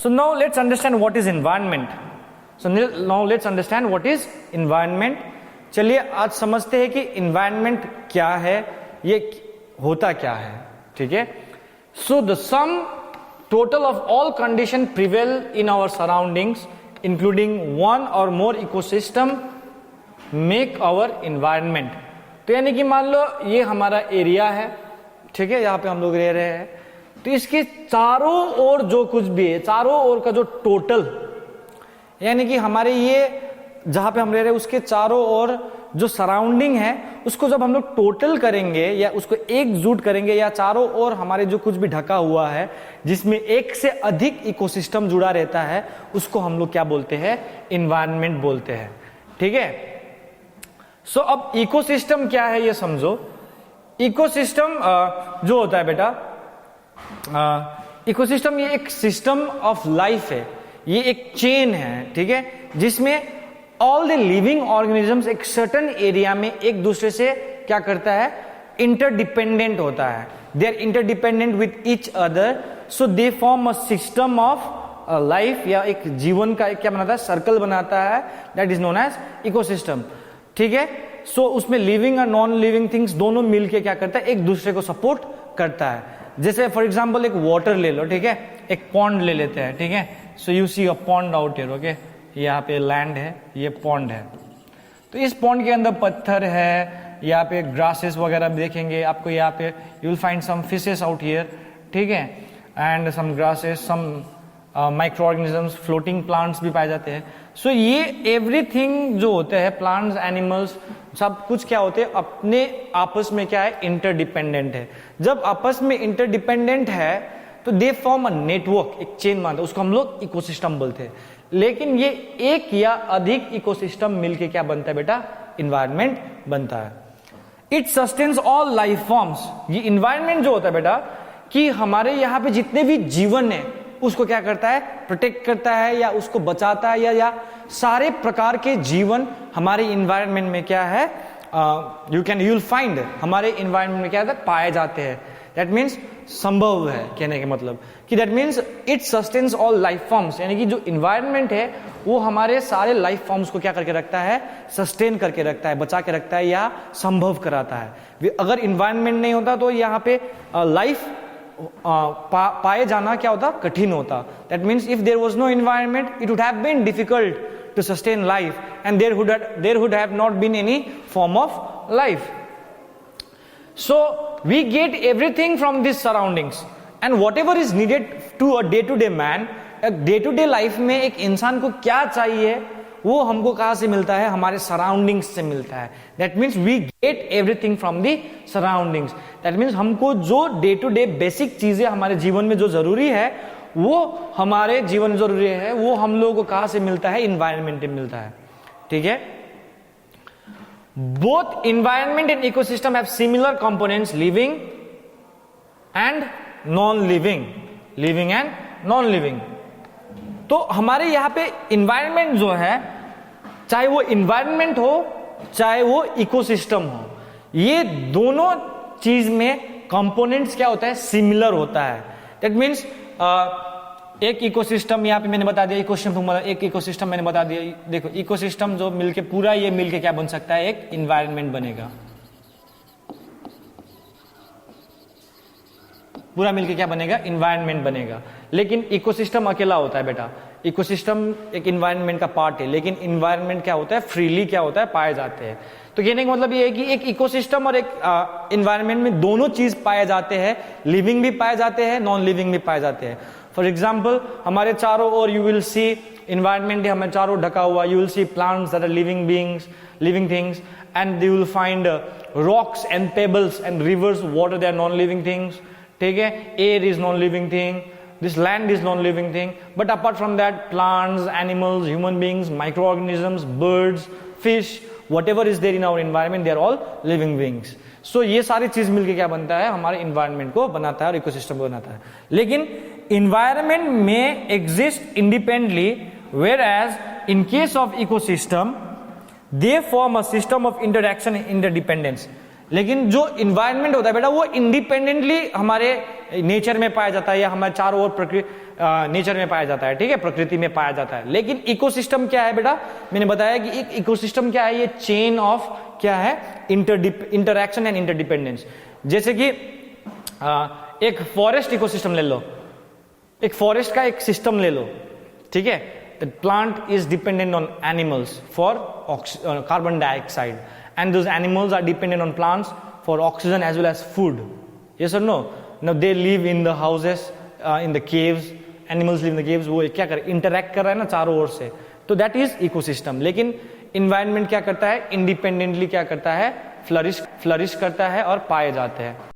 So now let's understand what is environment. So now let's understand what is environment. चलिए आज समझते हैं कि environment क्या है, ये होता क्या है, ठीक है. So the sum total of all conditions prevail in our surroundings, including one or more ecosystem, make our environment. तो यानी कि मान लो ये हमारा एरिया है, ठीक है, यहाँ पे हम लोग रह रहे हैं, तो इसके चारों ओर जो कुछ भी है, चारों ओर का जो टोटल, यानी कि हमारे ये जहां पे हम रह रहे हैं उसके चारों ओर जो सराउंडिंग है उसको जब हम लोग टोटल करेंगे या उसको एकजुट करेंगे या चारों ओर हमारे जो कुछ भी ढका हुआ है जिसमें एक से अधिक इकोसिस्टम जुड़ा रहता है उसको हम लोग क्या बोलते हैं, इन्वायरमेंट बोलते हैं, ठीक है. सो अब इकोसिस्टम क्या है ये समझो. इकोसिस्टम जो होता है बेटा, इकोसिस्टम ये एक सिस्टम ऑफ लाइफ है, ये एक चेन है, ठीक है, जिसमें ऑल द लिविंग ऑर्गेनिजम्स एक सर्टेन एरिया में एक दूसरे से क्या करता है, इंटरडिपेंडेंट होता है. They are interdependent with each other, so they form a system of life, या एक जीवन का क्या बनाता है, सर्कल बनाता है, that is known as ecosystem, ठीक है. सो उसमें लिविंग और नॉन लिविंग थिंग्स दोनों मिलके क्या करता है, एक दूसरे को सपोर्ट करता है. जैसे फॉर एग्जाम्पल एक वाटर ले लो, ठीक है, एक पॉन्ड ले लेते हैं, ठीक है. So you see a pond out here, okay, यहाँ पे लैंड है, ये पॉन्ड है, तो इस पॉन्ड के अंदर पत्थर है, यहाँ पे ग्रासेस वगैरह देखेंगे आपको, यहाँ पे you will find some fishes out here, ठीक है, and some grasses, some microorganisms, floating plants भी पाए जाते हैं. सो ये एवरीथिंग जो होते हैं, प्लांट्स, एनिमल्स, सब कुछ क्या होते हैं, अपने आपस में क्या है, इंटरडिपेंडेंट है. जब आपस में इंटरडिपेंडेंट है तो दे फॉर्म अ नेटवर्क, एक चेन मानते हैं, उसको हम लोग इकोसिस्टम बोलते हैं. लेकिन ये एक या अधिक इकोसिस्टम मिलके क्या बनता है बेटा, इन्वायरमेंट बनता है. It sustains all life forms. ये इन्वायरमेंट जो होता है बेटा, कि हमारे यहाँ पे जितने भी जीवन है उसको क्या करता है, प्रोटेक्ट करता है या उसको बचाता है, या सारे प्रकार के जीवन हमारे इन्वायरमेंट में क्या है, यू विल फाइंड हमारे इन्वायरमेंट में क्या है, पाए जाते हैं. दैट मीन्स संभव है कहने का मतलब कि that means it sustains all life forms, यानी कि जो इन्वायरमेंट है वो हमारे सारे लाइफ फॉर्म्स को क्या करके रखता है, सस्टेन करके रखता है, बचा के रखता है या संभव कराता है. अगर इन्वायरमेंट नहीं होता तो यहाँ पे लाइफ पाए जाना क्या होता, कठिन होता. That means if there was no environment it would have been difficult to sustain life and there would have not been any form of life. So we get everything from these surroundings and whatever is needed to a day-to-day man, day-to-day life में एक इंसान को क्या चाहिए वो हमको कहाँ से मिलता है, हमारे सराउंडिंग्स से मिलता है. That means we get everything from the surroundings. That means हमको जो day-to-day बेसिक चीजें हमारे जीवन में जो जरूरी है वो हमारे जीवन में जरूरी है, वो हम लोगों को कहाँ से मिलता है, इन्वायरमेंट से मिलता है, ठीक है. Both environment and ecosystem have similar components, living and non-living, living and non-living. तो हमारे यहाँ पे environment जो है, चाहे वो environment हो चाहे वो ecosystem हो, ये दोनों चीज में components क्या होता है, similar होता है. That means एक इकोसिस्टम यहाँ पे मैंने बता दिया, एक इकोसिस्टम मैंने बता दिया. देखो इकोसिस्टम जो मिलके पूरा ये मिलके क्या बन सकता है, एक इन्वायरमेंट बनेगा. पूरा मिलके क्या बनेगा, इन्वायरमेंट बनेगा. लेकिन इकोसिस्टम अकेला होता है बेटा, इकोसिस्टम एक इन्वायरमेंट का पार्ट है, लेकिन इन्वायरमेंट क्या होता है, फ्रीली क्या होता है, पाए जाते हैं. तो कहने का मतलब ये है कि एक इकोसिस्टम और एक इन्वायरमेंट में दोनों चीज पाए जाते हैं, लिविंग भी पाए जाते हैं, नॉन लिविंग भी पाए जाते हैं. फॉर एग्जाम्पल हमारे चारों ओर यू विल सी इन्वायरमेंट हमें चारों ढका हुआ, you will see plants that are living beings, living things, and you will find rocks and pebbles and rivers, water they are non living things, ठीक है. Air is non living thing, this land is non living thing, but apart from that plants, animals, human beings, microorganisms, birds, fish, whatever is there in our environment, they are all living beings. So ये सारी चीज मिलके क्या बनता है, हमारे environment को बनाता है और इकोसिस्टम को बनाता है. लेकिन environment में exist independently, whereas in case of ecosystem they form a system of interaction and interdependence. लेकिन जो इन्वायरमेंट होता है बेटा वो इंडिपेंडेंटली हमारे नेचर में पाया जाता है या हमारे चारों ओर नेचर में पाया जाता है, ठीक है, प्रकृति में पाया जाता है। लेकिन इकोसिस्टम क्या है बेटा, मैंने बताया कि एक इकोसिस्टम क्या है, ये चेन ऑफ क्या है, इंटरैक्शन एंड इंटरडिपेंडेंस। जैसे कि एक फॉरेस्ट इकोसिस्टम ले लो, एक फॉरेस्ट का एक सिस्टम ले लो, ठीक है। The plant is dependent on animals for carbon dioxide and those animals are dependent on plants for oxygen as well as food. Yes or no? Now they live in the houses, in the caves. Animals live in the caves. वो क्या कर interact कर रहा है ना चारों ओर से, तो that is ecosystem. लेकिन environment क्या करता है, independently क्या करता है, flourish करता है और पाए जाते हैं।